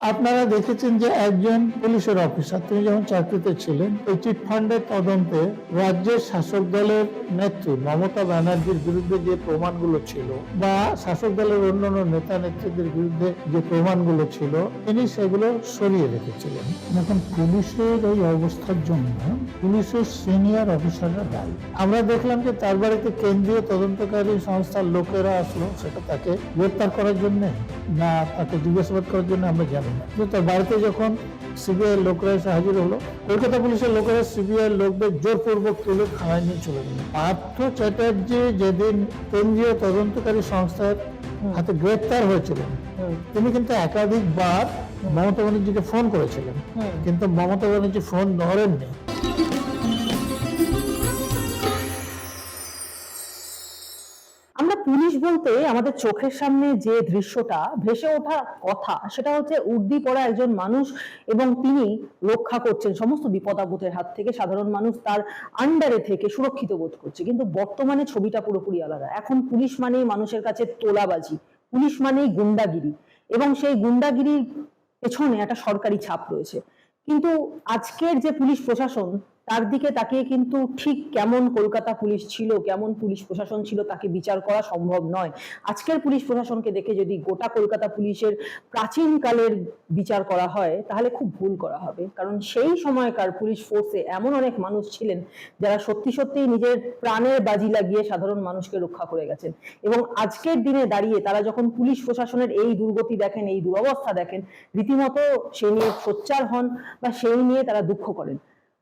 আপনারা দেখেছেন যে একজন পুলিশের অফিসার, তিনি যখন চাকরিতে ছিলেন, এই চিটফান্ডের তদন্তে রাজ্যের শাসক দলের নেত্রী মমতা ব্যানার্জির বিরুদ্ধে যে প্রমাণগুলো ছিল বা শাসক দলের অন্যান্য নেতা নেত্রীদের বিরুদ্ধে যে প্রমাণগুলো ছিল, তিনি সেগুলো সরিয়ে রেখেছিলেন। এখন পুলিশের এই অবস্থার জন্য পুলিশের সিনিয়র অফিসাররা দায়ী। আমরা দেখলাম যে তার বাড়িতে কেন্দ্রীয় তদন্তকারী সংস্থার লোকেরা আসলো, সেটা তাকে গ্রেপ্তার করার জন্য না তাকে জিজ্ঞাসাবাদ করার জন্য আমরা জানি না। তার বাড়িতে যখন সিবিআই লোকরা এসে হাজির হলো, কলকাতা পুলিশের লোকেরা সিবিআই লোকদের জোরপূর্বক তুলে থানায় নিয়ে চলে গেল। পার্থ চ্যাটার্জি যেদিন কেন্দ্রীয় তদন্তকারী সংস্থার হাতে গ্রেপ্তার হয়েছিলেন, তিনি কিন্তু একাধিকবার মমতা ব্যানার্জিকে ফোন করেছিলেন, কিন্তু মমতা ব্যানার্জি ফোন ধরেননি। আমরা পুলিশ বলতে আমাদের চোখের সামনে যে দৃশ্যটা ভেসে ওঠা কথা, সেটা হচ্ছে উর্দি পরা একজন মানুষ এবং তিনি রক্ষা করছেন সমস্ত বিপদ আপদের হাত থেকে। সাধারণ মানুষ তার আন্ডারে থেকে সুরক্ষিত বোধ করছে। কিন্তু বর্তমানে ছবিটা পুরোপুরি আলাদা। এখন পুলিশ মানেই মানুষের কাছে তোলাবাজি, পুলিশ মানেই গুন্ডাগিরি, এবং সেই গুন্ডাগিরির পেছনে একটা সরকারি ছাপ রয়েছে। কিন্তু আজকের যে পুলিশ প্রশাসন, তার দিকে তাকিয়ে কিন্তু ঠিক কেমন কলকাতা পুলিশ ছিল, কেমন পুলিশ প্রশাসন ছিল, তাকে বিচার করা সম্ভব নয়। আজকের পুলিশ প্রশাসনকে দেখে যদি গোটা কলকাতা পুলিশের প্রাচীন কালের বিচার করা হয়, তাহলে খুব ভুল করা হবে। কারণ সেই সময়কার পুলিশ ফোর্সে এমন অনেক মানুষ ছিলেন যারা সত্যি সত্যি নিজের প্রাণের বাজি লাগিয়ে সাধারণ মানুষকে রক্ষা করে গেছেন। এবং আজকের দিনে দাঁড়িয়ে তারা যখন পুলিশ প্রশাসনের এই দুর্গতি দেখেন, এই দুরবস্থা দেখেন, রীতিমতো সেই নিয়ে সোচ্চার হন বা সেই নিয়ে তারা দুঃখ করেন।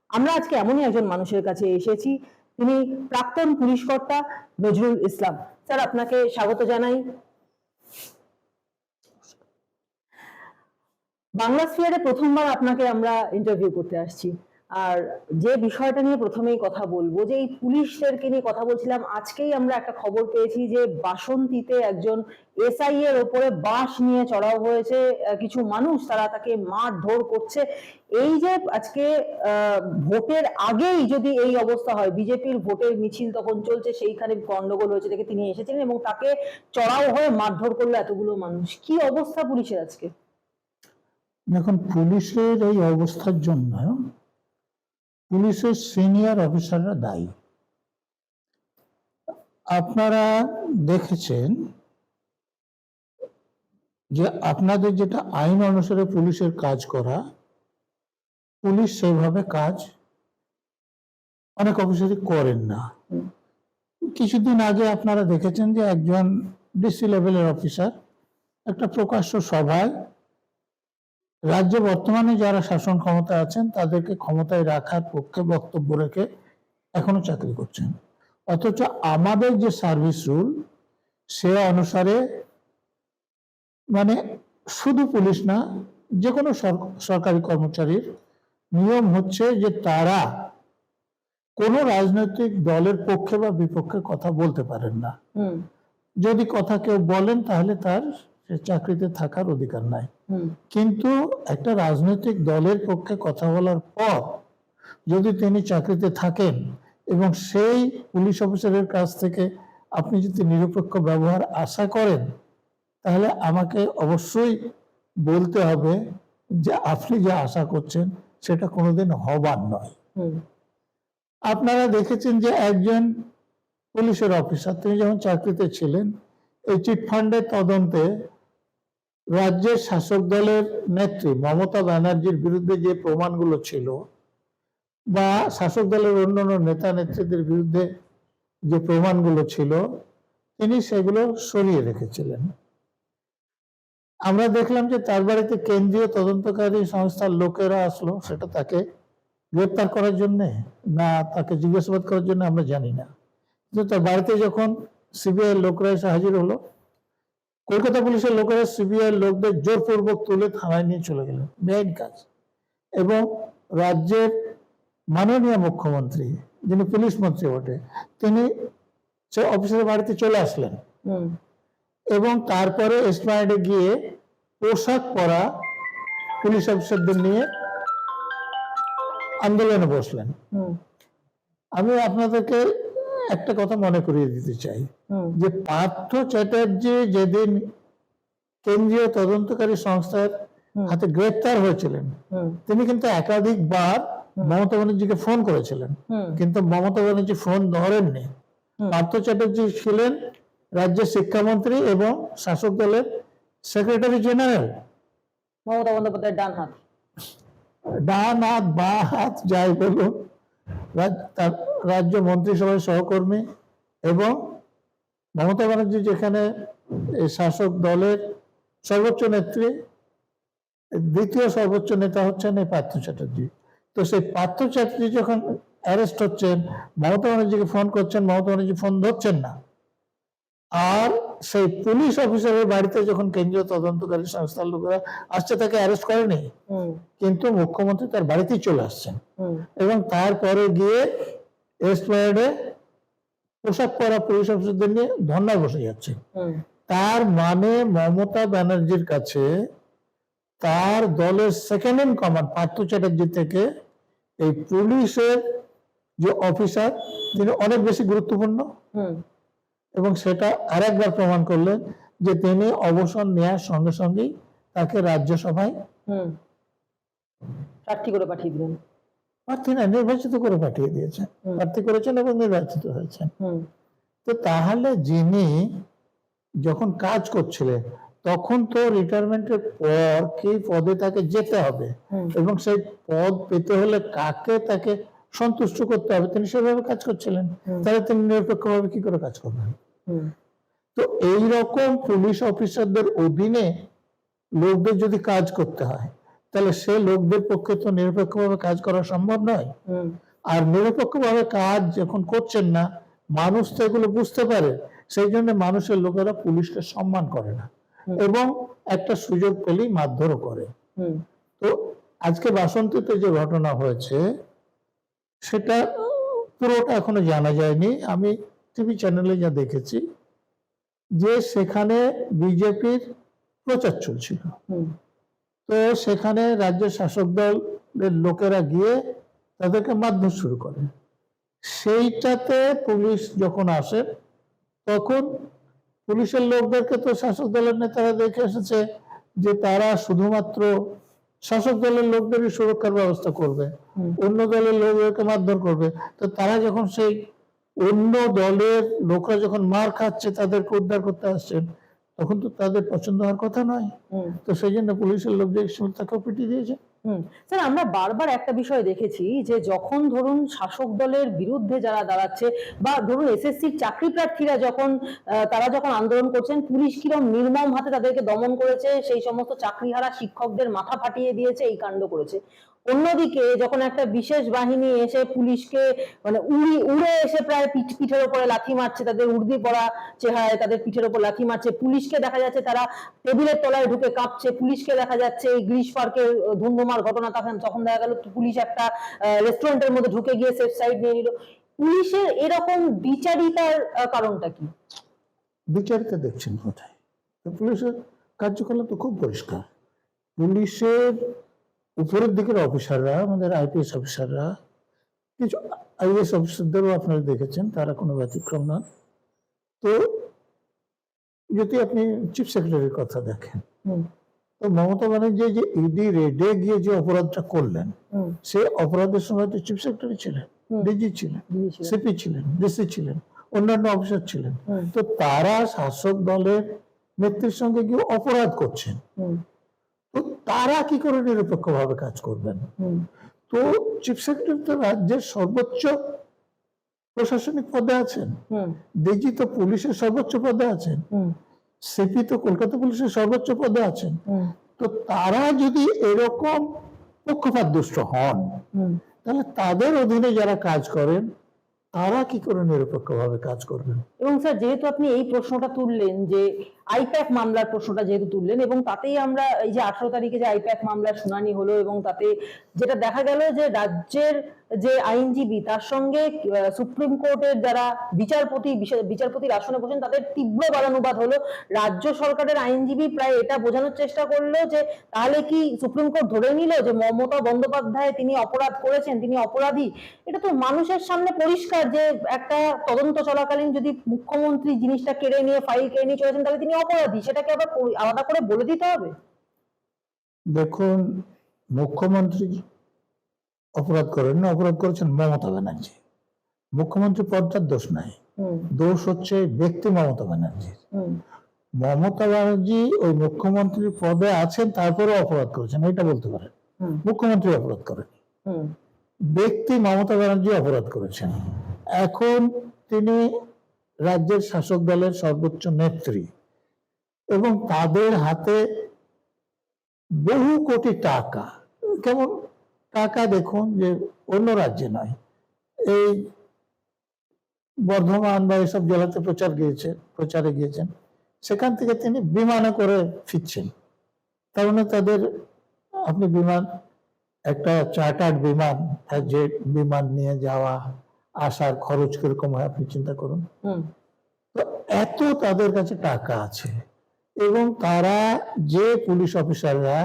আমরা আজকে এমনই একজন মানুষের কাছে এসেছি, তিনি প্রাক্তন পুলিশ কর্তা নজরুল ইসলাম। স্যার, আপনাকে স্বাগত জানাই। বাংলা স্ফিয়ারে প্রথমবার আপনাকে আমরা ইন্টারভিউ করতে আসছি। আর যে বিষয়টা নিয়ে প্রথমেই কথা বলবো, যে এই পুলিশদেরকে নিয়ে কথা বলছিলাম, আজকেই আমরা একটা খবর পেয়েছি যে বাসন্তীতে একজন এসআই এর ওপরে বাঁশ নিয়ে চড়াও হয়েছে কিছু মানুষ, তারা তাকে মারধর করছে। এই যে আজকে ভোটের আগেই যদি এই অবস্থা হয়, বিজেপির ভোটের মিছিল তখন চলছে, সেইখানে গন্ডগোল হয়েছে দেখে তিনি এসেছিলেন এবং তাকে চড়াও হয়ে মারধর করলো এতগুলো মানুষ। কি অবস্থা পুলিশের আজকে? এখন পুলিশের এই অবস্থার জন্য পুলিশের সিনিয়র অফিসাররা দায়ী। আপনারা দেখেছেন যে আপনাদের যেটা আইন অনুসারে পুলিশের কাজ করা, পুলিশ সেভাবে কাজ অনেক অফিসারই করেন না। কিছুদিন আগে আপনারা দেখেছেন যে একজন ডিসি লেভেলের অফিসার একটা প্রকাশ্য সভায় রাজ্যে বর্তমানে যারা শাসন ক্ষমতা আছেন তাদেরকে ক্ষমতায় রাখার পক্ষে বক্তব্য রেখে এখনো চাকরি করছেন। অথচ আমাদের যে সার্ভিস রুল, সে অনুসারে মানে শুধু পুলিশ না, যে কোনো সরকারি কর্মচারীর নিয়ম হচ্ছে যে তারা কোনো রাজনৈতিক দলের পক্ষে বা বিপক্ষে কথা বলতে পারেন না। যদি কথা কেউ বলেন তাহলে তার চাকরিতে থাকার অধিকার নাই। কিন্তু একটা রাজনৈতিক দলের পক্ষে কথা বলার পর যদি তিনি চাকরিতে থাকেন এবং সেই পুলিশ অফিসারের কাছ থেকে আপনি যদি নিরপেক্ষ ব্যবহার আশা করেন, তাহলে আমাকে অবশ্যই বলতে হবে যে আপনি যা আশা করছেন সেটা কোনোদিন হবার নয়। আপনারা দেখেছেন যে একজন পুলিশের অফিসার, তিনি যখন চাকরিতে ছিলেন, এই চিটফান্ডের তদন্তে রাজ্যের শাসক দলের নেত্রী মমতা ব্যানার্জির বিরুদ্ধে যে প্রমাণগুলো ছিল বা শাসক দলের অন্যান্য নেতা নেত্রীদের বিরুদ্ধে যে প্রমাণগুলো ছিল, তিনি সেগুলো সরিয়ে রেখেছিলেন। আমরা দেখলাম যে তার বাড়িতে কেন্দ্রীয় তদন্তকারী সংস্থার লোকেরা আসলো, সেটা তাকে গ্রেপ্তার করার জন্য না তাকে জিজ্ঞাসাবাদ করার জন্য আমরা জানি না। কিন্তু তার বাড়িতে যখন সিবিআই লোকরা এসে হাজির হলো, কলকাতা পুলিশের লোকেরা সিবিআই লোকদের জোরপূর্বক তুলে থানায় নিয়ে চলে গেলেন, বেআইন কাজ। এবং রাজ্যের মাননীয় মুখ্যমন্ত্রী, যিনি পুলিশ মন্ত্রী বটে, তিনি সে অফিসারের বাড়িতে চলে আসলেন এবং তারপরে এসপ্ল্যানেডে গিয়ে পোশাক পরা পুলিশ অফিসারদের নিয়ে আন্দোলনে বসলেন। আমি আপনাদেরকে একটা কথা মনে করিয়ে দিতে চাই যে পার্থ চ্যাটার্জি যেদিন কেন্দ্রীয় তদন্তকারী সংস্থার হাতে গ্রেপ্তার হয়েছিলেন, তিনি কিন্তু একাধিকবার মমতা ব্যানার্জিকে ফোন করেছিলেন, কিন্তু মমতা ব্যানার্জি ফোন ধরেননি। পার্থ চ্যাটার্জি ছিলেন রাজ্যের শিক্ষামন্ত্রী এবং শাসক দলের সেক্রেটারি জেনারেল। মমতা বন্দ্যোপাধ্যায়ের ডান হাত বা হাত যাই বলুন, তার রাজ্য মন্ত্রিসভার সহকর্মী, এবং মমতা ব্যানার্জি যেখানে শাসক দলের সর্বোচ্চ নেত্রী, দ্বিতীয় সর্বোচ্চ নেতা হচ্ছেন এই পার্থ চ্যাটার্জি। তো সেই পার্থ চ্যাটার্জি যখন অ্যারেস্ট হচ্ছেন, মমতা ব্যানার্জিকে ফোন করছেন, মমতা ব্যানার্জি ফোন ধরছেন না। আর সেই পুলিশ অফিসারের বাড়িতে যখন কেন্দ্রীয় তদন্তকারী সংস্থার লোকেরা আসছে, তাকে অ্যারেস্ট করেনি, কিন্তু মুখ্যমন্ত্রী তার বাড়িতেই চলে আসছেন এবং তারপরে গিয়ে এসপ্লানেডে পোশাক পরা পুলিশ অফিসারদের নিয়ে ধর্নায় বসে যাচ্ছে। তার মানে মমতা ব্যানার্জির কাছে তার দলের second in command Partha Chatterjee থেকে এই পুলিশের যে অফিসার, তিনি অনেক বেশি গুরুত্বপূর্ণ। এবং সেটা আরেকবার প্রমাণ করলেন যে তিনি অবসর নেওয়ার সঙ্গে সঙ্গেই তাকে রাজ্যসভায় প্রার্থী করে পাঠিয়ে দিলেন। প্রার্থী না, নির্বাচিত করে পাঠিয়ে দিয়েছেন, প্রার্থী করেছেন এবং নির্বাচিত হয়েছেন। তো তাহলে যিনি যখন কাজ করছিলেন তখন তো রিটায়ারমেন্টের পর কি পদে তাকে যেতে হবে এবং সেই পদ পেতে হলে কাকে তাকে সন্তুষ্ট করতে হবে, তিনি সেভাবে কাজ করছিলেন। তাহলে তিনি নিরপেক্ষভাবে কি করে কাজ করবেন? তো এইরকম পুলিশ অফিসারদের অধীনে লোকদের যদি কাজ করতে হয়, তাহলে সে লোকদের পক্ষে তো নিরপেক্ষভাবে কাজ করা সম্ভব নয়। আর নিরপেক্ষভাবে কাজ যখন করছেন না, মানুষ তো এগুলো বুঝতে পারে, সেই জন্য মানুষের লোকেরা পুলিশকে সম্মান করে না এবং একটা সুযোগ পেলেই মারধরও করে। তো আজকে বাসন্তীতে যে ঘটনা হয়েছে সেটা পুরোটা এখনো জানা যায়নি। আমি টিভি চ্যানেলে যা দেখেছি যে সেখানে বিজেপির প্রচার চলছিল, তো সেখানে রাজ্যের শাসক দলের লোকেরা গিয়ে তাদেরকে মারধর শুরু করে। সেইটাতে পুলিশ যখন আসে তখন পুলিশের লোকদেরকে তো শাসক দলের নেতারা দেখে এসেছে যে তারা শুধুমাত্র শাসক দলের লোকদেরই সুরক্ষার ব্যবস্থা করবে, অন্য দলের লোকদেরকে মারধর করবে। তো তারা যখন সেই অন্য দলের লোকরা যখন মার খাচ্ছে তাদেরকে উদ্ধার করতে আসছেন, তখন তো তাদের পছন্দ হওয়ার কথা নয়। তো সেই জন্য পুলিশের লোক যে তাকেও পিটিয়ে দিয়েছে। স্যার, আমরা বারবার একটা বিষয় দেখেছি যে যখন ধরুন শাসক দলের বিরুদ্ধে যারা দাঁড়াচ্ছে বা ধরুন এসএসসির চাকরি প্রার্থীরা যখন তারা যখন আন্দোলন করছেন, পুলিশ কিরকম নির্মম হাতে তাদেরকে দমন করেছে, সেই সমস্ত চাকরিহারা শিক্ষকদের মাথা ফাটিয়ে দিয়েছে, এই কাণ্ড করেছে। অন্যদিকে যখন একটা বিশেষ বাহিনী এসে পুলিশকে মানে উড়ে এসে প্রায় পিঠের ওপরে লাথি মারছে, তাদের উর্দি পরা চেহারায় তাদের পিঠের ওপর লাথি মারছে, পুলিশকে দেখা যাচ্ছে তারা টেবিলের তলায় ঢুকে কাঁপছে, পুলিশকে দেখা যাচ্ছে এই গ্রিস পার্কের ধুন্ধুমার ঘটনা, তখন দেখা গেল পুলিশ একটা রেস্টুরেন্টের মধ্যে ঢুকে গিয়ে সেফ সাইড নিয়ে নিল। পুলিশের এরকম বিচারিতার কারণটা কি? বিচারিতা দেখছেন কোথায়? পুলিশের কার্যকলাপ তো খুব পরিষ্কার। পুলিশের উপরের দিকের অফিসাররা, আমাদের আইপিএস অফিসাররা, কিছু আইএস অফিসারদেরও আপনারা দেখেছেন, তারা কোনো ব্যতিক্রম না। তো যদি আপনি চিফ সেক্রেটারির কথা দেখেন, তো মমতা ব্যানার্জি যে ইডি রেডে গিয়ে যে অপরাধটা করলেন, সে অপরাধের সময় তো চিফ সেক্রেটারি ছিলেন, ডিজি ছিলেন, সিপি ছিলেন, ডিসি ছিলেন, অন্যান্য অফিসার ছিলেন। তো তারা শাসক দলের নেত্রীর সঙ্গে গিয়ে অপরাধ করছেন, তো তারা কি করে নিরপেক্ষভাবে কাজ করবেন? তো চিফ সেক্রেটারি তো রাজ্যের সর্বোচ্চ প্রশাসনিক পদে আছেন, ডিজি তো পুলিশের সর্বোচ্চ পদে আছেন, সিপি তো কলকাতা পুলিশের সর্বোচ্চ পদে আছেন। তো তারা যদি এরকম পক্ষপাত দুষ্ট হন, তাহলে তাদের অধীনে যারা কাজ করেন তারা কি করে নিরপেক্ষভাবে কাজ করবেন? এবং স্যার, যেহেতু আপনি এই প্রশ্নটা তুললেন, যে আইপ্যাক মামলার প্রশ্নটা যেহেতু তুললেন, এবং তাতেই আমরা এই যে 18 তারিখে যে আইপ্যাক মামলার শুনানি হলো, এবং তাতে যেটা দেখা গেল যে রাজ্যের যে আইনজীবী তার সঙ্গে সুপ্রিম কোর্টের যারা বিচারপতির আসনে বসেন তাদের তীব্র বাদানুবাদ হলো। রাজ্য সরকারের আইনজীবী প্রায় এটা বোঝানোর চেষ্টা করলো যে তাহলে কি সুপ্রিম কোর্ট ধরে নিল যে মমতা বন্দ্যোপাধ্যায় তিনি অপরাধ করেছেন, তিনি অপরাধী? এটা তো মানুষের সামনে পরিষ্কার যে একটা তদন্ত চলাকালীন যদি মুখ্যমন্ত্রী জিনিসটা কেড়ে নিয়ে ফাইল কেড়ে নিয়ে চলেছেন, তাহলে তিনি অপরাধী, সেটাকে আবার আলাদা করে বলে দিতে হবে? দেখুন, মুখ্যমন্ত্রী অপরাধ করেন না, অপরাধ করেছেন মমতা ব্যানার্জি। মুখ্যমন্ত্রী পদটার দোষ নাই, দোষ হচ্ছে ব্যক্তি মমতা ব্যানার্জি। মমতা ব্যানার্জি ওই মুখ্যমন্ত্রীর পদে আছেন, তারপরে অপরাধ করেছেন, এটা বলতে পারেন। মুখ্যমন্ত্রী অপরাধ করেন, ব্যক্তি মমতা ব্যানার্জি অপরাধ করেছেন। এখন তিনি রাজ্যের শাসক দলের সর্বোচ্চ নেত্রী এবং তাদের হাতে বহু কোটি টাকা। কেমন টাকা দেখুন, যে অন্য রাজ্যে নয়, এই বর্ধমান বা এসব জেলাতে প্রচারে গিয়েছেন, সেখান থেকে তিনি বিমানে করে ফিরছেন। তার মানে তাদের, আপনি বিমান, একটা চার্টার্ড বিমান, যে বিমান নিয়ে যাওয়া আসার খরচ কিরকম হয় আপনি চিন্তা করুন। তো এত তাদের কাছে টাকা আছে, এবং তারা, যে পুলিশ অফিসাররা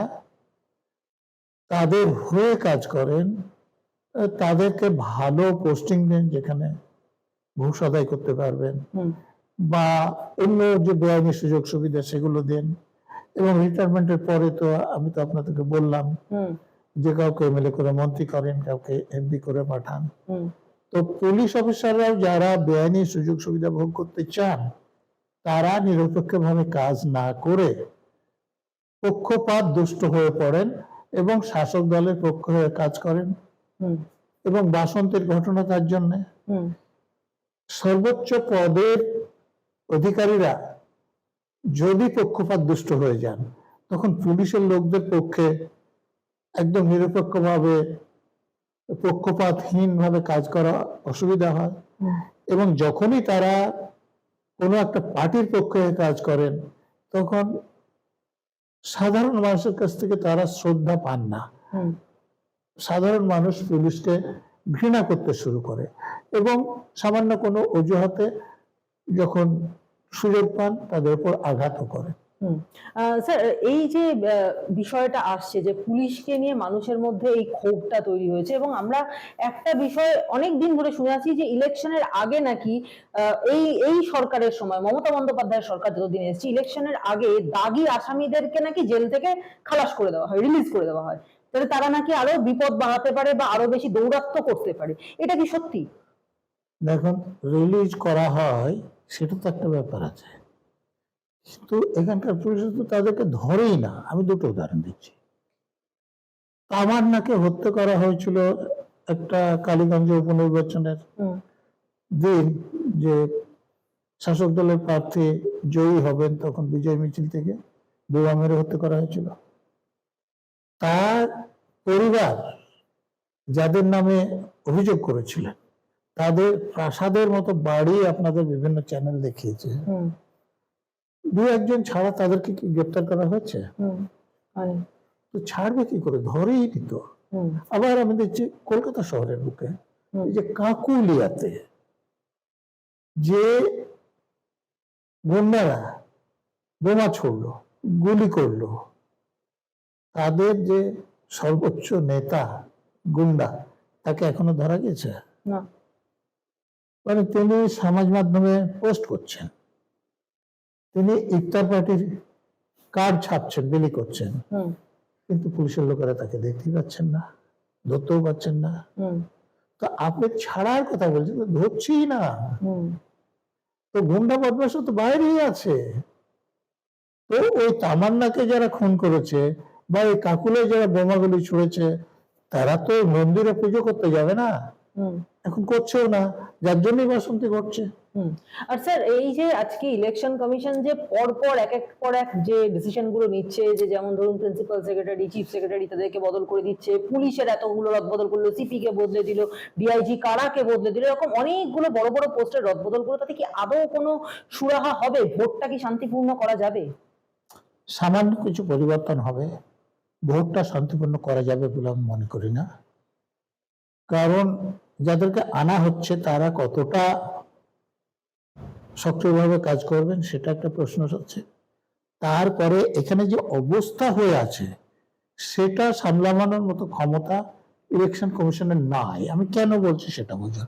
তাদের হয়ে কাজ করেন, তাদেরকে ভালো পোস্টিং দেন, যেখানে ঘুষ আদায় করতে পারবেন, বা অন্য যে বেআইনি সুযোগ সুবিধা সেগুলো দেন। এবং রিটায়ারমেন্টের পরে তো আমি তো আপনাদেরকে বললাম যে কাউকে এমএলএ করে মন্ত্রী করেন, কাউকে এমপি করে পাঠান। তো পুলিশ অফিসাররাও যারা বেআইনি সুযোগ সুবিধা ভোগ করতে চান, তারা নিরপেক্ষভাবে কাজ না করে পক্ষপাত দুষ্ট হয়ে পড়েন এবং শাসক দলের পক্ষ হয়ে কাজ করেন। এবং বাসন্তের ঘটনা তার জন্য। সর্বোচ্চ পদের অধিকারীরা যদি পক্ষপাত দুষ্ট হয়ে যান, তখন পুলিশের লোকদের পক্ষে একদম নিরপেক্ষভাবে, পক্ষপাতহীন ভাবে কাজ করা অসুবিধা হয়। এবং যখনই তারা কোনো একটা পার্টির পক্ষে কাজ করেন, তখন সাধারণ মানুষের কাছ থেকে তারা শ্রদ্ধা পান না। সাধারণ মানুষ পুলিশকে ঘৃণা করতে শুরু করে, এবং সামান্য কোনো অজুহাতে যখন সুযোগ পান তাদের উপর আঘাতও করে। স্যার, এই যে বিষয়টা আসছে যে পুলিশকে নিয়ে মানুষের মধ্যে এই ক্ষোভটা তৈরি হয়েছে, এবং আমরা একটা বিষয় অনেক দিন ধরে শুনে আছি যে ইলেকশনের আগে নাকি এই সরকারের সময়, মমতা বন্দ্যোপাধ্যায়ের সরকার যতদিন এসেছে, ইলেকশনের আগে দাগী আসামিদেরকে নাকি জেল থেকে খালাস করে দেওয়া হয়, রিলিজ করে দেওয়া হয়, তাহলে তারা নাকি আরো বিপদ বাড়াতে পারে বা আরো বেশি দৌরাত্ম্য করতে পারে। এটা কি সত্যি? দেখুন, রিলিজ করা হয় সেটা তো একটা ব্যাপার আছে, কিন্তু এখানকার পুলিশ তো তাদেরকে ধরেই না। আমি দুটো উদাহরণ দিচ্ছি। তামান্নাকে হত্যা করা হয়েছিল একটা কালীগঞ্জ উপনির্বাচনের দিন, যে শাসক দলের প্রার্থী জয়ী হবেন, তখন বিজয় মিছিল থেকে বোমা মেরে হত্যা করা হয়েছিল। তার পরিবার যাদের নামে অভিযোগ করেছিলেন, তাদের প্রাসাদের মতো বাড়ি আপনাদের বিভিন্ন চ্যানেল দেখিয়েছে। দু একজন ছাড়া তাদেরকে কি গ্রেপ্তার করা হয়েছে? তো ছাড়বে কি করে? ধরেই নিত। আবার আমি দেখছি কলকাতা শহরের বুকে, এই যে কাকুলিয়াতে যে গুন্ডারা বোমা ছুড়লো, গুলি করলো, তাদের যে সর্বোচ্চ নেতা গুন্ডা, তাকে এখনো ধরা গেছে না। মানে তিনি সমাজ মাধ্যমে পোস্ট করছেন, তিনি ইফতার পার্টির কার্ড ছাপছেন, বিলি করছেন, কিন্তু পুলিশের লোকেরা তাকে দেখতেই পাচ্ছেন না, ধরতেও পাচ্ছেন না। তো আপনি ছাড়ার কথা বলছেন, ধরছি না। তো গুন্ডা বদমাশ তো বাইরেই আছে। তো ওই তামান্নাকে যারা খুন করেছে বা এই কাকুলে যারা বোমাগুলি ছুঁড়েছে, তারা তো মন্দিরে পুজো করতে যাবে না, এখন করছেও না, যার জন্যই বাসন্তী ঘটছে। আর স্যার, এই যে আজকে ইলেকশন কমিশন যে পরপর এক যে ডিসিশন গুলো নিচ্ছে, যে যেমন ধরুন প্রিন্সিপাল সেক্রেটারি, চিফ সেক্রেটারি, তাদেরকে বদল করে দিচ্ছে, পুলিশের এতগুলো রদবদল করলো, সিপি কে বদলে দিল, ডিআইজি কারাকে বদলে দিল, এরকম অনেকগুলো বড় বড় পোস্টের রদবদল করলো, তাতে কি আদৌ কোনো সুরাহা হবে? ভোটটা কি শান্তিপূর্ণ করা যাবে? সামান্য কিছু পরিবর্তন হবে, ভোটটা শান্তিপূর্ণ করা যাবে বলে আমি মনে করি না। কারণ যাদেরকে আনা হচ্ছে তারা কতটা সক্রিয়ভাবে কাজ করবেন সেটা একটা প্রশ্ন হচ্ছে। তারপরে এখানে যে অবস্থা হয়ে আছে সেটা সামলানোর মতো ক্ষমতা ইলেকশন কমিশনের নাই। আমি কেন বলছি সেটা বুঝুন।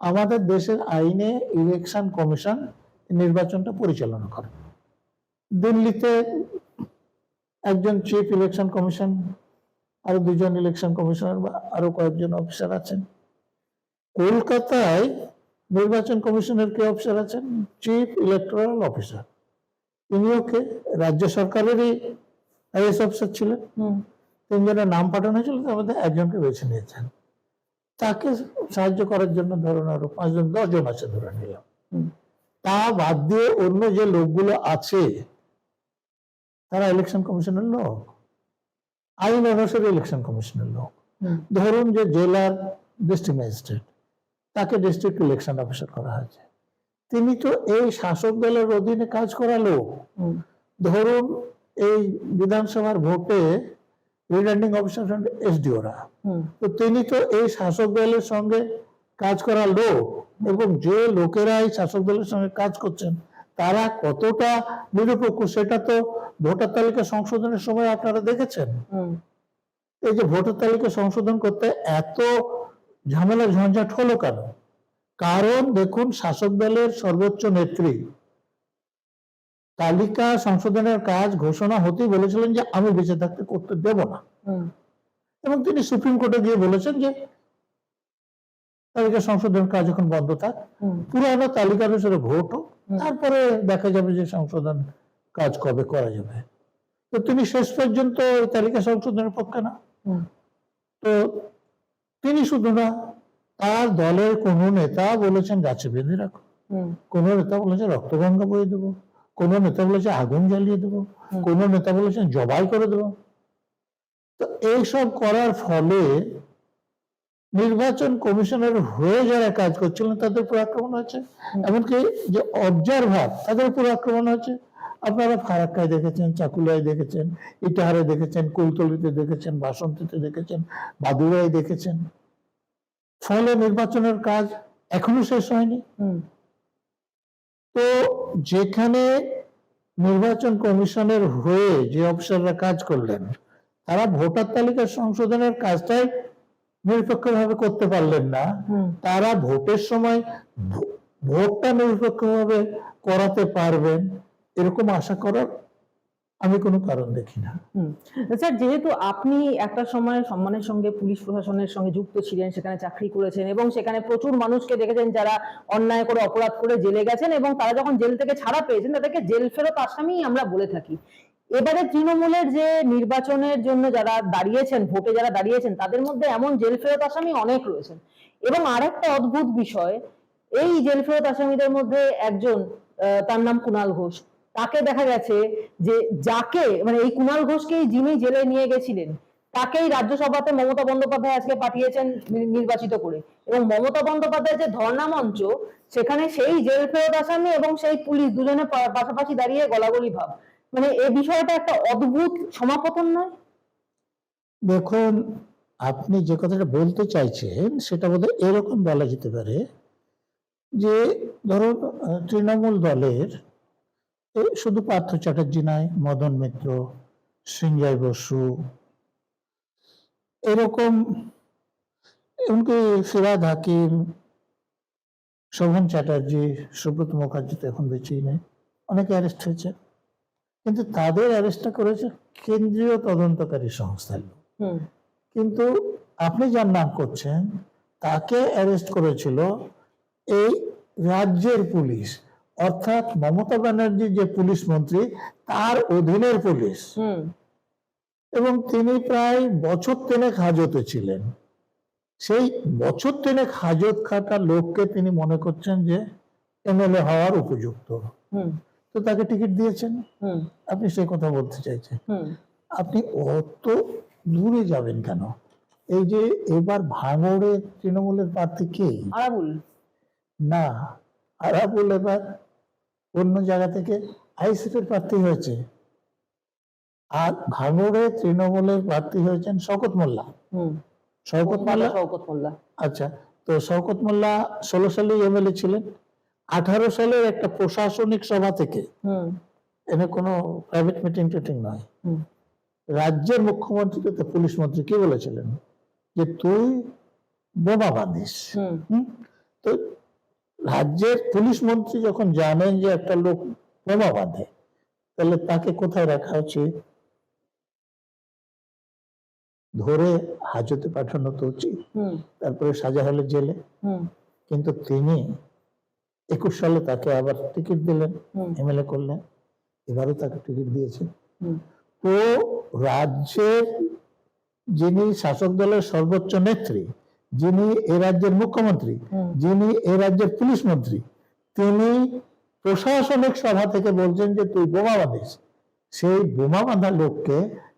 আমাদের দেশের আইনে ইলেকশন কমিশন নির্বাচনটা পরিচালনা করে। দিল্লিতে একজন চিফ ইলেকশন কমিশন, আরো দুজন ইলেকশন কমিশনার বা আরো কয়েকজন অফিসার আছেন। কলকাতায় নির্বাচন কমিশনের কে অফিসার আছেন? Chief electoral officer. তিনিও কে? রাজ্য সরকারেরই আইএস অফিসার ছিলেন। তিনজনের নাম পাঠানো হয়েছিল, তার মধ্যে একজনকে বেছে নিয়েছেন। তাকে সাহায্য করার জন্য ধরুন আরো 5 জন 10 জন আছে ধরে নিলাম। তা বাদ দিয়ে অন্য যে লোকগুলো আছে তারা ইলেকশন কমিশনের লোক, আইন অনুসারে ইলেকশন কমিশনের লোক। ধরুন যে জেলার ডিস্ট্রিক্ট ম্যাজিস্ট্রেট, তাকে ডিস্ট্রিক্ট ইলেকশন অফিসার করা হয়েছে। তিনি তো এই শাসক দলের অধীনে কাজ করা লোক। ধরুন এই বিধানসভার ভোটে রিটার্নিং অফিসার এসডিওরা, তো তিনি তো এই শাসক দলের সঙ্গে কাজ করা লোক, এবং যে লোকেরা এই শাসক দলের সঙ্গে কাজ করছেন তারা কতটা নিরপেক্ষ সেটা তো ভোটার তালিকা সংশোধনের সময় আপনারা দেখেছেন। এই যে ভোটার তালিকা সংশোধন করতে এত ঝামেলা ঝঞ্ঝাট হলো কেন? কারণ দেখুন, শাসক দলের সর্বোচ্চ নেত্রী তালিকা সংশোধনের কাজ ঘোষণা হতেই বলেছিলেন যে আমি বেঁচে থাকতে করতে দেব না, এবং তিনি সুপ্রিম কোর্টে গিয়ে বলেছেন যে তালিকা সংশোধনের কাজ এখন বন্ধ থাক, পুরানো তালিকা অনুসারে ভোট হোক, তারপরে দেখা যাবে যে সংশোধন কাজ কবে করা যাবে। তো তিনি শেষ পর্যন্ত তালিকা সংশোধনের পক্ষে না। তো তিনি শুধু না, তার দলের কোন নেতা বলেছেন গাছে বেঁধে রাখো, কোন নেতা বলেছে রক্তগঙ্গা বয়ে দেবো, কোন নেতা বলেছে আগুন জ্বালিয়ে দেবো, কোন নেতা বলেছেন জবাই করে দেবো। তো এইসব করার ফলে নির্বাচন কমিশনের হয়ে যারা কাজ করছিলেন তাদের উপর আক্রমণ হয়েছে, এমনকি যে অবজারভার তাদের উপর আক্রমণ হয়েছে। আপনারা ফারাক্কায় দেখেছেন, চাকুলিয়ায় দেখেছেন, ইটাহারে দেখেছেন, কুলতলিতে দেখেছেন, বাসন্তীতে দেখেছেন, বাদুড়ায় দেখেছেন। ফলে নির্বাচনের কাজ এখনো শেষ হয়নি। তো যেখানে নির্বাচন কমিশনের হয়ে যে অফিসাররা কাজ করলেন তারা ভোটার তালিকা সংশোধনের কাজটাই নিরপেক্ষভাবে করতে পারলেন না, তারা ভোটের সময় ভোটটা নিরপেক্ষভাবে করাতে পারবেন এরকম আশা করার আমি কোনো কারণ দেখি না। স্যার, যেহেতু আপনি একটা সময় সম্মানের সঙ্গে পুলিশ প্রশাসনের সঙ্গে যুক্ত ছিলেন, সেখানে চাকরি করেছেন এবং সেখানে প্রচুর মানুষকে দেখেছেন যারা অন্যায় করে অপরাধ করে জেলে গেছেন, এবং তারা যখন জেল থেকে ছাড়া পেয়েছেন তাদেরকে জেল ফেরত আসামি আমরা বলে থাকি। এবারে তৃণমূলের যে নির্বাচনের জন্য যারা দাঁড়িয়েছেন, ভোটে যারা দাঁড়িয়েছেন, তাদের মধ্যে এমন জেল ফেরত আসামি অনেক রয়েছেন। এবং আরেকটা অদ্ভুত বিষয়, এই জেল ফেরত আসামিদের মধ্যে একজন, তার নাম কুণাল ঘোষ, তাকে দেখা গেছে যে যাকে মানে এই কুণাল ঘোষকেই যিনি জেলে নিয়ে গেছিলেন তাকেই রাজ্যসভাতে মমতা বন্দ্যোপাধ্যায় আজকে পাঠিয়েছেন নির্বাচিত করে, এবং মমতা বন্দ্যোপাধ্যায়ের যে ধর্ণা মঞ্চ, সেখানে সেই জেল ফেরত আসামি এবং সেই পুলিশ দুজনে পাশাপাশি দাঁড়িয়ে গলাগলি ভাব। মানে এই বিষয়টা একটা অদ্ভুত সমাপতন নয়? দেখুন, আপনি যে কথাটা বলতে চাইছেন সেটা বোধহয় এরকম বলা যেতে পারে যে ধরুন তৃণমূল দলের শুধু পার্থ চ্যাটার্জি নয়, মদন মিত্র, সঞ্জয় বসু, এরকম এমনকি ফিরহাদ হাকিম, শোভন চ্যাটার্জি, সুব্রত মুখার্জি তো এখন বেঁচেই নেই, অনেকে অ্যারেস্ট হয়েছে, কিন্তু তাদের অ্যারেস্টটা করেছে কেন্দ্রীয় তদন্তকারী সংস্থার লোক। কিন্তু আপনি যার নাম করছেন তাকে অ্যারেস্ট করেছিল এই রাজ্যের পুলিশ, অর্থাৎ মমতা ব্যানার্জি যে পুলিশ মন্ত্রী তার অধীনের পুলিশ, এবং তিনি প্রায় বছর 3 হাজতে ছিলেন। সেই বছর 3 হাজত খাটা লোককে তিনি মনে করছেন যে এমএলএ হওয়ার উপযুক্ত, তো তাকে টিকিট দিয়েছেন। আপনি সেই কথা বলতে চাইছেন? আপনি অত দূরে যাবেন কেন? এই যে এবার ভাঙড়ে তৃণমূলের প্রার্থী কে? আরাবুল না, আরাবুল এবার অন্য জায়গা থেকে আইএসএফের প্রার্থী হয়েছে, আর ভাঙড়ে তৃণমূলের প্রার্থী হয়েছেন শওকত মোল্লা। শওকত মোল্লা, আচ্ছা, তো শওকত মোল্লা 16 সালে এমএলএ ছিলেন। 18 সালের একটা প্রশাসনিক সভা থেকে, এনে কোনো প্রাইভেট মিটিং টিটিং নয়, রাজ্যের মুখ্যমন্ত্রী তো পুলিশ মন্ত্রী কি বলেছিলেন যে তুই বোমা বাঁধিস। তো রাজ্যের পুলিশ মন্ত্রী যখন জানেন যে একটা লোক বোমা বাঁধে, তাহলে তাকে কোথায় রাখা উচিত? ধরে হাজতে পাঠানো তো উচিত, তারপরে সাজা হলে জেলে। কিন্তু তিনি 21 সালে তাকে আবার টিকিট দিলেন, এমএলএ করলেন, এবারও তাকে টিকিট দিয়েছেন। তো রাজ্যের যিনি শাসক দলের সর্বোচ্চ নেত্রী, যিনি এ রাজ্যের মুখ্যমন্ত্রী, যিনি এ রাজ্যের পুলিশ মন্ত্রী, তিনি প্রশাসনিক সভা থেকে বলছেন যে তুই বোমা বাঁধিস। সেই বোমা বাঁধা লোককে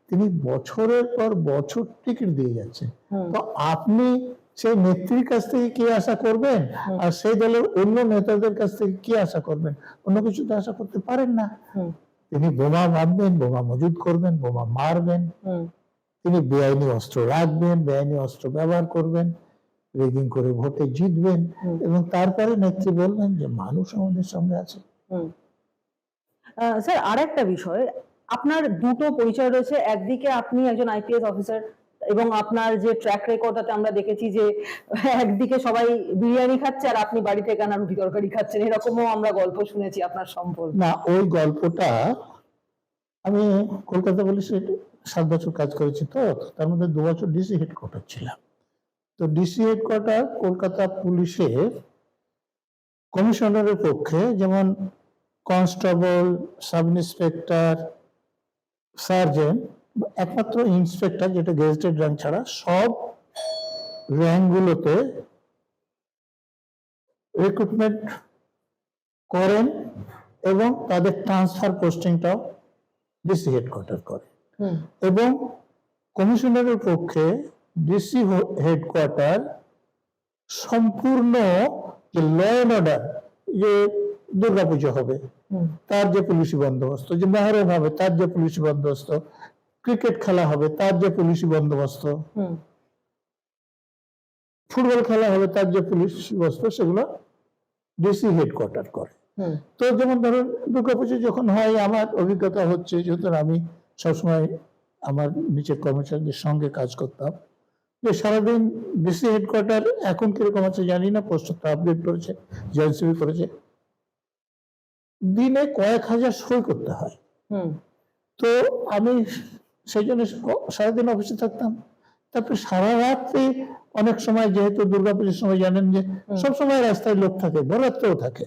তিনি বছরের পর বছর টিকিট দিয়ে যাচ্ছেন। তো আপনি সেই নেত্রীর কাছ থেকে কি আশা করবেন, আর সেই দলের অন্য নেতাদের কাছ থেকে কি আশা করবেন? অন্য কিছু তো আশা করতে পারেন না। তিনি বোমা বাঁধবেন, বোমা মজুদ করবেন, বোমা মারবেন, তিনি বেআইনি অস্ত্র রাখবেন, বেআইনি অস্ত্র ব্যবহার করবেন, রেগিং করে ভোটে জিতবেন, এবং তারপরে নেত্রী বলবেন যে মানুষ আমাদের সঙ্গে আছে। স্যার, আর একটা বিষয়, আপনার দুটো পরিচয় রয়েছে। একদিকে আপনি একজন আইপিএস অফিসার, এবং আপনার যে ট্র্যাক রেকর্ডটাতে আমরা দেখেছি যে একদিকে সবাই বিরিয়ানি খাচ্ছে আর আপনি বাড়ি থেকে আনা রুটি তরকারি খাচ্ছেন, এরকমও আমরা গল্প শুনেছি আপনার সম্পর্কে। না, ওই গল্পটা, আমি কলকাতা পুলিশে 7 বছর কাজ করেছি, তো তার মধ্যে 2 বছর ডিসি হেডকোয়ার্টার ছিলাম। তো ডিসি হেডকোয়ার্টার কলকাতা পুলিশের কমিশনারের পক্ষে, যেমন কনস্টেবল, সাব ইন্সপেক্টর, সার্জেন্ট, একমাত্র ইন্সপেক্টর যেটা গেজেটেড র্যাঙ্ক ছাড়া সব র্যাঙ্কগুলোতে রিক্রুটমেন্ট করেন, এবং তাদের ট্রান্সফার পোস্টিংটাও ডিসি হেডকোয়ার্টার করে। এবং কমিশনারের পক্ষে ডিসি হেডকোয়ার্টার সম্পূর্ণ যে ল অ্যান্ড অর্ডার, যে দুর্গাপুজো হবে তার যে পুলিশি বন্দোবস্ত, যে মহরম হবে তার যে পুলিশি বন্দোবস্ত, ক্রিকেট খেলা হবে তার যে পুলিশি বন্দোবস্ত, ফুটবল খেলা হবে তার যে পুলিশি বন্দোবস্ত, সেগুলো ডিসি হেডকোয়ার্টার করে। তো যেমন ধরুন দুর্গাপুজো যখন হয়, আমার অভিজ্ঞতা হচ্ছে, যেহেতু আমি সবসময় আমার নিচের কর্মচারীদের সঙ্গে কাজ করতাম, যে সারাদিন ডিসি হেডকোয়ার্টার এখন কিরকম আছে জানি না, পোস্টারটা আপডেট করেছে, জেএনসিবি করেছে, দিনে কয়েক হাজার সই করতে হয়। তো আমি সেই জন্য সারাদিন অফিসে থাকতাম। তারপরে সারা রাত্রি অনেক সময়, যেহেতু দুর্গাপুজোর সময় জানেন যে সব সময় রাস্তায় লোক থাকে, বরাত্রেও থাকে,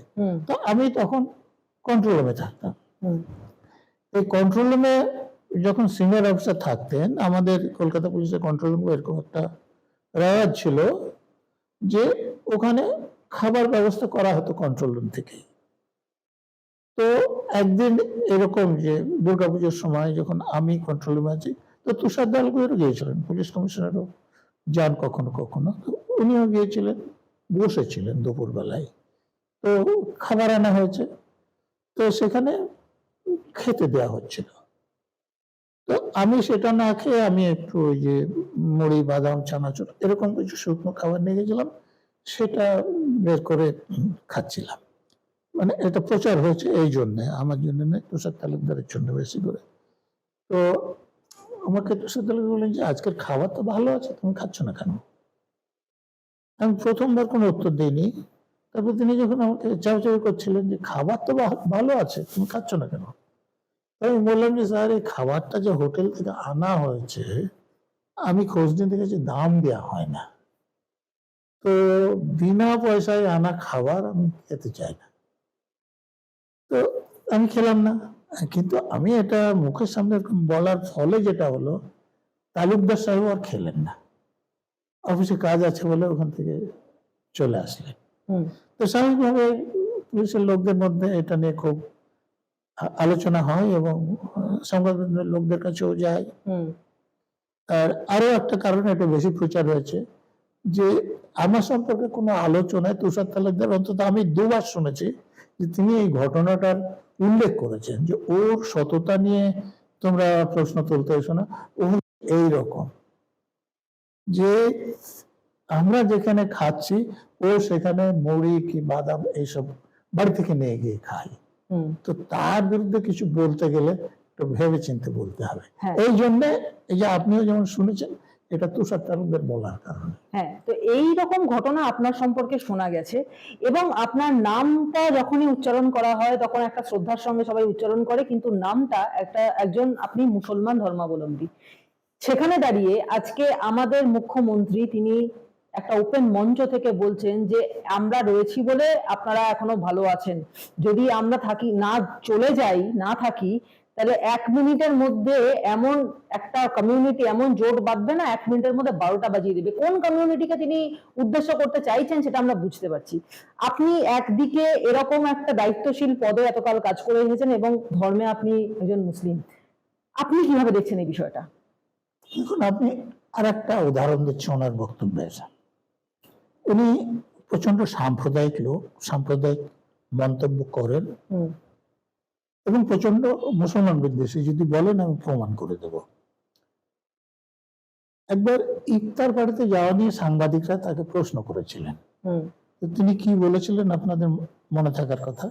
তো আমি তখন কন্ট্রোল রুমে থাকতাম। এই কন্ট্রোল রুমে যখন সিনিয়র অফিসার থাকতেন, আমাদের কলকাতা পুলিশের কন্ট্রোল রুমে এরকম একটা রেওয়াজ ছিল যে ওখানে খাবার ব্যবস্থা করা হতো কন্ট্রোল রুম থেকে। তো একদিন এরকম যে দুর্গাপুজোর সময় যখন আমি কন্ট্রোল রুমে আছি, তো তুষার দালগুলো গিয়েছিলেন, পুলিশ কমিশনারও যান কখনো কখনো, তো উনিও গিয়েছিলেন, বসেছিলেন দুপুর বেলায়। তো খাবার আনা হয়েছে, তো সেখানে খেতে দেওয়া হচ্ছিল। তো আমি সেটা না খেয়ে আমি একটু ওই যে মুড়ি, বাদাম, চানাচুর এরকম কিছু শুকনো খাবার নিয়ে গেছিলাম, সেটা বের করে খাচ্ছিলাম। মানে এটা প্রচার হয়েছে এই জন্যে, আমার জন্য নয়, তুষার তালুকদারের জন্য বেশি করে। তো আমাকে তুষার তালুকদার বললেন যে আজকের খাবার তো ভালো আছে, তুমি খাচ্ছ না কেন? আমি প্রথমবার কোনো উত্তর দিইনি। তারপর তিনি যখন আমাকে চাওয়াচাওয়ি করছিলেন যে খাবার তো ভালো আছে, তুমি খাচ্ছ না কেন? আমি বললাম যে স্যার, এই খাবারটা যে হোটেল থেকে আনা হয়েছে, আমি খোঁজ নিয়ে দেখেছি দাম দেওয়া হয় না, তো বিনা পয়সায় আনা খাবার আমি খেতে চাই না। তো আমি খেলাম না। কিন্তু আমি এটা মুখের সামনে বলার ফলে যেটা হলো, তালুকদার সাহেব আর খেলেন না, অফিসে কাজ আছে বলে ওখান থেকে চলে আসলেন। তো স্বাভাবিকভাবে পুলিশের লোকদের মধ্যে এটা নিয়ে খুব আলোচনা হয়, এবং সংবাদ লোকদের কাছেও যায়। আর আরো একটা কারণে এটা বেশি প্রচার হয়েছে, যে আমার সম্পর্কে কোনো আলোচনায় তুষার তালুকদার, অন্তত আমি 2 বার শুনেছি যে তিনি এই ঘটনাটার উল্লেখ করেছেন, যে ওর সততা নিয়ে তোমরা প্রশ্ন তুলতে এসো না, ও এইরকম যে আমরা যেখানে খাচ্ছি ও সেখানে মুড়ি কি বাদাম এইসব বাড়ি থেকে নিয়ে গিয়ে খায়। তো তার বিরুদ্ধে কিছু বলতে গেলে একটু ভেবে চিন্তে বলতে হবে। এই জন্য এই যে আপনিও যেমন শুনেছেন, এটা তুষার তালুকদার বলার কারণে। হ্যাঁ, তো এই রকম ঘটনা আপনার সম্পর্কে শোনা গেছে, এবং আপনার নামটা যখনই উচ্চারণ করা হয় তখন একটা শ্রদ্ধার সঙ্গে সবাই উচ্চারণ করে, কিন্তু নামটা একজন আপনি মুসলমান ধর্মাবলম্বী। সেখানে দাঁড়িয়ে আজকে আমাদের মুখ্যমন্ত্রী তিনি একটা ওপেন মঞ্চ থেকে বলছেন যে আমরা রয়েছি বলে আপনারা এখনো ভালো আছেন, যদি আমরা থাকি না, চলে যাই, না থাকি, তাহলে 1 মিনিটের মধ্যে এমন একটা কমিউনিটি এমন জোট বাঁধবে না, 1 মিনিটের মধ্যে 12টা বাজিয়ে দেবে। কোন কমিউনিটিকে তিনি উদ্দেশ্য করতে চাইছেন সেটা আমরা বুঝতে পারছি। আপনি একদিকে এরকম একটা দায়িত্বশীল পদে এতকাল কাজ করে এসেছেন এবং ধর্মে আপনি একজন মুসলিম, আপনি কিভাবে দেখছেন এই বিষয়টা? দেখুন, আপনি আর একটা উদাহরণ দিচ্ছেন ওনার বক্তব্যে। উনি প্রচন্ড সাম্প্রদায়িক লোক, সাম্প্রদায়িক মন্তব্য করেন এবং প্রচন্ড মুসলমান বিদ্বেষী। যদি বলেন আমি প্রমাণ করে দেব। একবার ইফতার পার্টিতে যাওয়া নিয়ে সাংবাদিকরা তাকে প্রশ্ন করেছিলেন। তো তিনি কি বলেছিলেন আপনাদের মনে থাকার কথা,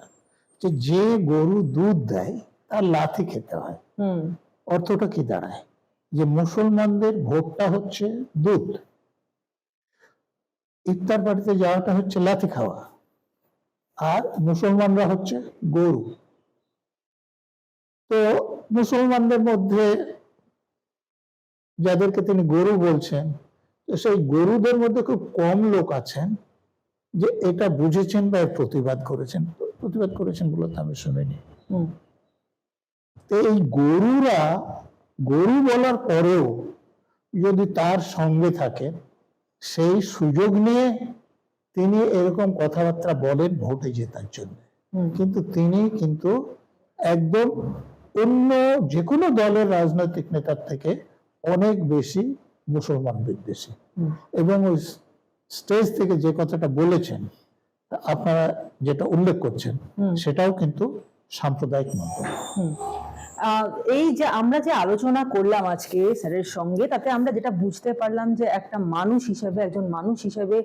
যে গরু দুধ দেয় তার লাথি খেতে হয়। অর্থটা কি দাঁড়ায়? যে মুসলমানদের ভোটটা হচ্ছে দুধ, ইফতার পার্টিতে যাওয়াটা হচ্ছে লাথি খাওয়া, আর মুসলমানরা হচ্ছে গরু। তো মুসলমানদের মধ্যে যাদেরকে তিনি গরু বলছেন, সেই গরুদের মধ্যে খুব কম লোক আছেন যে এটা বুঝেছেন বা প্রতিবাদ করেছেন। প্রতিবাদ করেছেন বলে তো আমি শুনিনি। তো এই গরুরা গরু বলার পরেও যদি তার সঙ্গে থাকে, সেই সুযোগ নিয়ে তিনি এরকম কথাবার্তা বলেন ভোটে জেতার জন্য। কিন্তু তিনি কিন্তু একদম অন্য যে কোনো দলের রাজনৈতিক নেতার থেকে অনেক বেশি মুসলমান বিদ্বেষী। এবং ওই স্টেজ থেকে যে কথাটা বলেছেন, আপনারা যেটা উল্লেখ করছেন, সেটাও কিন্তু সাম্প্রদায়িক মন্তব্য। এই যে আমরা যে আলোচনা করলাম আজকে স্যারের সঙ্গে, তাতে আমরা যেটা বুঝতে পারলাম যে একটা মানুষ হিসেবে, একজন মানুষ হিসেবে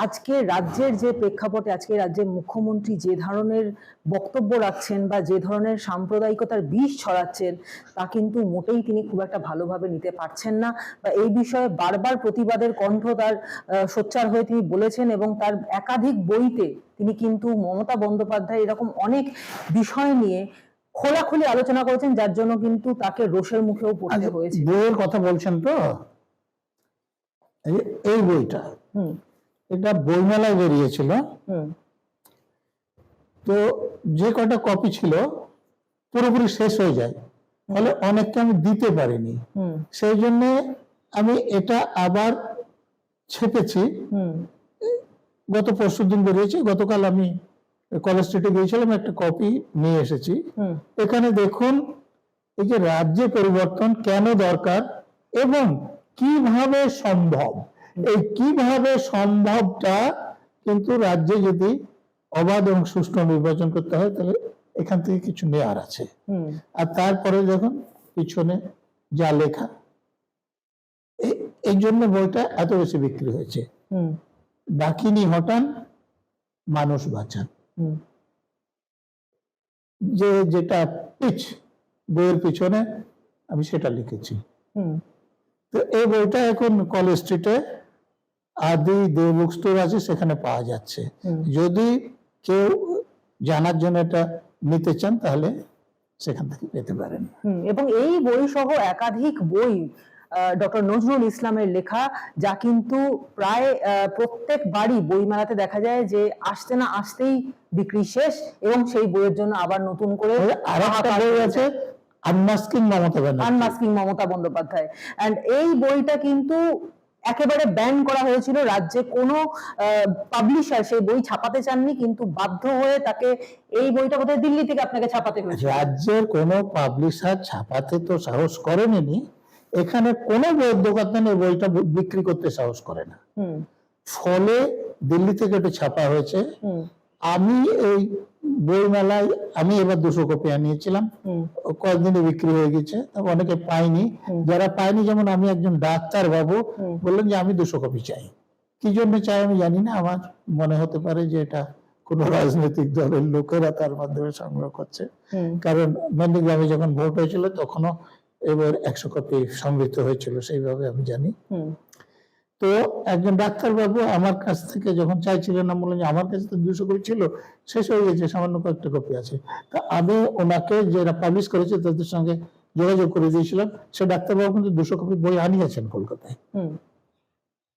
আজকে রাজ্যের যে প্রেক্ষাপটে আজকে রাজ্যের মুখ্যমন্ত্রী যে ধরনের বক্তব্য রাখছেন বা যে ধরনের সাম্প্রদায়িকতার বিষ ছড়াচ্ছেন, তা কিন্তু মোটেই তিনি খুব একটা ভালোভাবে নিতে পারছেন না, বা এই বিষয়ে বারবার প্রতিবাদের কণ্ঠ তার সোচ্চার হয়ে তিনি বলেছেন। এবং তার একাধিক বইতে তিনি কিন্তু মমতা বন্দ্যোপাধ্যায় এরকম অনেক বিষয় নিয়ে খোলাখুলি আলোচনা করেছেন, যার জন্য কিন্তু তাকে রোষের মুখেও পড়তে হয়েছে। বইয়ের কথা বলছেন তো, এই বইটা এটা বইমেলায় বেরিয়েছিল। তো যে কটা কপি ছিল পুরোপুরি শেষ হয়ে যায়, ফলে অনেকটা আমি দিতে পারিনি। সেই জন্য আমি এটা আবার ছেপেছি। গত পরশুদিন বেরিয়েছে, গতকাল আমি কলেজ স্ট্রিটে গিয়েছিলাম, একটা কপি নিয়ে এসেছি। এখানে দেখুন এই যে রাজ্যে পরিবর্তন কেন দরকার এবং কিভাবে সম্ভব, এই কিভাবে সম্ভবটা কিন্তু রাজ্যে যদি অবাধ এবং সুষ্ঠু নির্বাচন করতে হয়, তাহলে এখান থেকে কিছু নেওয়ার আছে। আর তারপরে দেখুন পিছনে যা লেখা, এই জন্য বইটা এত বেশি বিক্রি হয়েছে। ডাকিনি হটান, মানুষ বাঁচান, যেটা পিচ বইয়ের পিছনে আমি সেটা লিখেছি। তো এই বইটা এখন কলেজ স্ট্রিটে আদি দে বুক স্টোর আছে, সেখানে পাওয়া যাচ্ছে। যদি কেউ জানার জন্য এটা নিতে চান তাহলে সেখান থেকে পেতে পারেন। এবং এই বই সহ একাধিক বই ডক্টর নজরুল ইসলামের লেখা, যা কিন্তু প্রায় প্রত্যেক বাড়ি বইমেলাতে দেখা যায় যে আসতে না আসতেই বিক্রি শেষ, এবং সেই বইয়ের জন্য আবার নতুন করে আরেকটা বই আছে, আনমাস্কিং মমতা ব্যানার্জি, আনমাস্কিং মমতা বন্দ্যোপাধ্যায়। এন্ড এই বইটা কিন্তু একেবারে ব্যান করা হয়েছিল, রাজ্যে কোনো পাবলিশার সেই বই ছাপাতে চাননি, কিন্তু বাধ্য হয়ে তাকে এই বইটা বোধহয় দিল্লি থেকে আপনাকে ছাপাতে হয়েছে। রাজ্যের কোনো পাবলিশার ছাপাতে তো সাহস করেনি, এখানে কোনো বইয়ের দোকান এই বইটা বিক্রি করতে সাহস করে না। ফলে দিল্লি থেকে এটা ছাপা হয়েছে। আমি এই বই মেলায় আমি এবার 200 কপি আনিয়েছিলাম, কয়েকদিনে বিক্রি হয়ে গেছে। অনেকে পাইনি, যারা পাইনি, যেমন আমি একজন ডাক্তার বাবু বললেন যে আমি 200 কপি চাই। কি জন্য চাই আমি জানি না, আমার মনে হতে পারে যে এটা কোন রাজনৈতিক দলের লোকেরা তার মাধ্যমে সংগ্রহ করছে। কারণ নন্দীগ্রামে যখন ভোট হয়েছিল তখনও এবার 100 কপি সংগৃহীত হয়েছিল, সেইভাবে আমি জানি। তো একজন ডাক্তার বাবু আমার কাছ থেকে যখন চাইছিলেন, না বললেন যে আমার কাছে তো 200 কপি ছিল, শেষ হয়ে গেছে, সামান্য কয়েকটা কপি আছে। তা আমি ওনাকে যারা পাবলিশ করেছে তাদের সঙ্গে যোগাযোগ করে দিয়েছিলাম, সে ডাক্তারবাবু কিন্তু 200 কপি বই আনিয়েছেন কলকাতায়।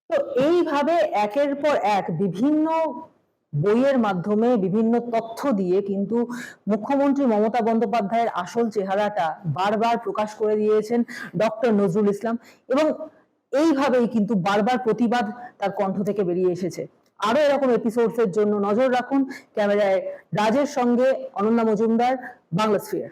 তো এইভাবে একের পর এক বিভিন্ন বইয়ের মাধ্যমে বিভিন্ন তথ্য দিয়ে কিন্তু মুখ্যমন্ত্রী মমতা বন্দ্যোপাধ্যায়ের আসল চেহারাটা বারবার প্রকাশ করে দিয়েছেন ডক্টর নজরুল ইসলাম, এবং এইভাবেই কিন্তু বারবার প্রতিবাদ তার কণ্ঠ থেকে বেরিয়ে এসেছে। আরো এরকম এপিসোডসের জন্য নজর রাখুন। ক্যামেরায় রাজের সঙ্গে অনন্যা মজুমদার, বাংলা স্ফিয়ার।